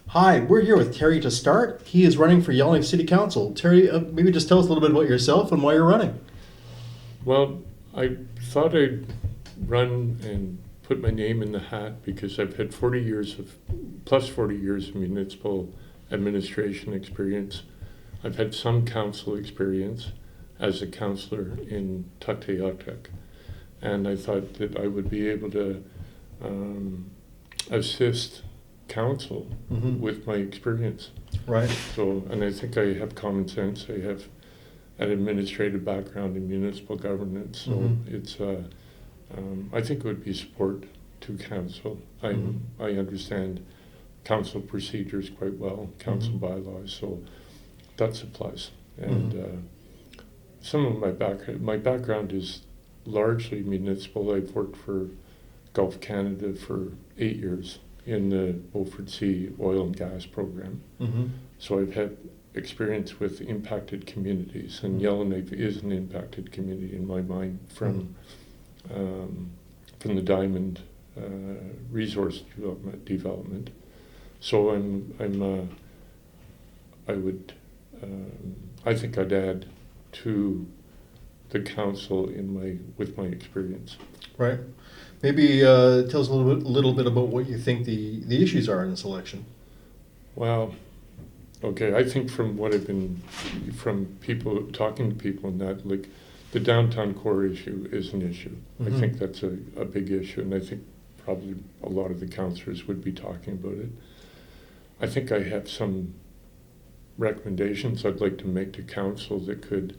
Hi, we're here with Terry Testart. He is running for Yellowknife City Council. Terry, maybe just tell us a little bit about yourself and why you're running. Well, I thought I'd run and put my name in the hat because I've had 40 years of municipal administration experience. I've had some council experience as a councillor in Tuktoyaktuk, and I thought that I would be able to assist council with my experience. Right. So, and I think I have common sense. I have an administrative background in municipal governance, so it's I think it would be support to council. I understand council procedures quite well, council bylaws, so that's a plus. And some of my background is largely municipal. I've worked for Gulf Canada for 8 years in the Beaufort Sea oil and gas program. So I've had experience with impacted communities, and Yellowknife is an impacted community in my mind from the diamond resource development. So I think I'd add to the council with my experience. Right. Maybe tell us a little bit about what you think the issues are in this election. Well, okay, I think from what I've been, from people, talking to people and that, like the downtown core issue is an issue. I think that's a big issue, and I think probably a lot of the councillors would be talking about it. I think I have some recommendations I'd like to make to council that could,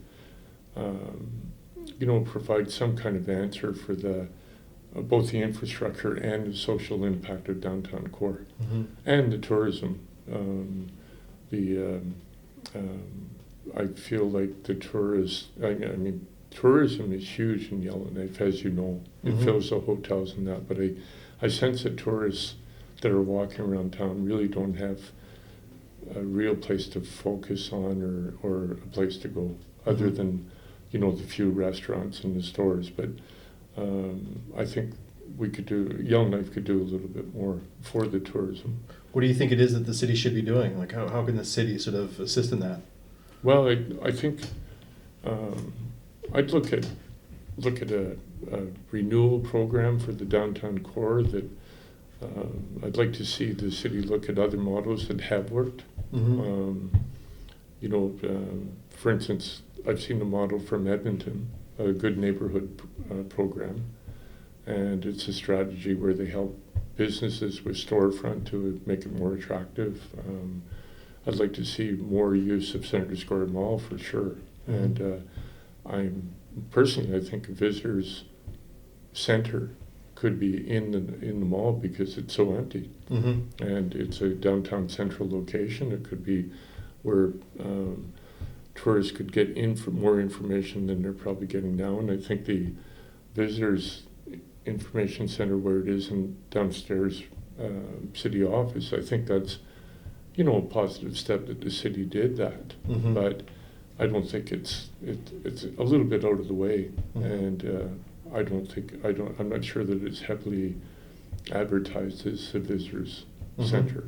provide some kind of answer for both the infrastructure and the social impact of downtown core and the tourism. I feel like the tourism is huge in Yellowknife, as you know. It fills the hotels and that, but I sense that tourists that are walking around town really don't have a real place to focus on or a place to go other than, the few restaurants and the stores. But I think Yellowknife could do a little bit more for the tourism. What do you think it is that the city should be doing? Like, how can the city sort of assist in that? Well, I think I'd look at a renewal program for the downtown core that I'd like to see the city look at other models that have worked. For instance, I've seen a model from Edmonton, a good neighborhood program, and it's a strategy where they help businesses with storefront to make it more attractive. I'd like to see more use of Senator Square Mall for sure. And I think a visitors center could be in the mall because it's so empty, and it's a downtown central location. It could be where tourists could get more information than they're probably getting now. And I think the visitors information center, where it is in downstairs city office, I think that's a positive step that the city did that. But I don't think it's a little bit out of the way, and I'm not sure that it's heavily advertised as a visitors center.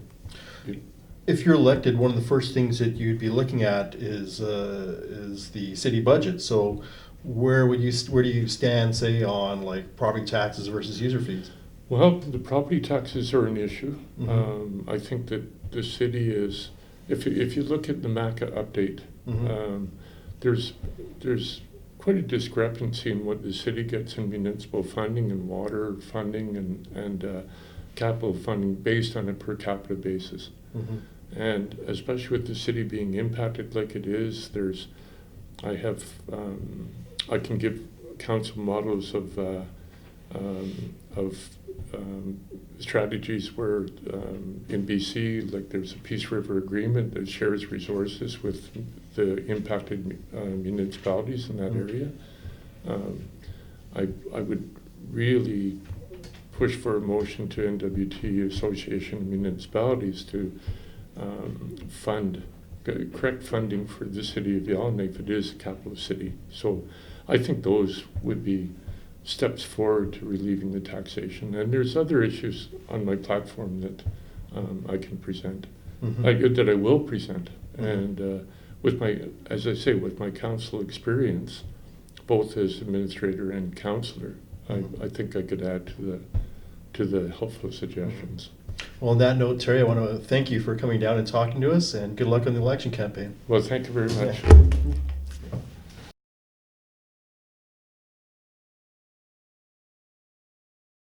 If you're elected, one of the first things that you'd be looking at is the city budget. So where do you stand, say, on like property taxes versus user fees? Well, the property taxes are an issue. I think that the city is, if you look at the MACA update, there's quite a discrepancy in what the city gets in municipal funding and water funding and capital funding based on a per capita basis. And especially with the city being impacted like it is, I can give council models of strategies where in BC, like there's a Peace River agreement that shares resources with the impacted municipalities in that area. I would really push for a motion to NWT, Association of Municipalities, to fund correct funding for the city of Yellowknife. It is a capital city. So I think those would be steps forward to relieving the taxation. And there's other issues on my platform that I can present, that I will present. And with my, as I say, with my council experience, both as administrator and councillor, I think I could add to the helpful suggestions. Well, on that note, Terry, I want to thank you for coming down and talking to us, and good luck on the election campaign. Well, thank you very much. Yeah.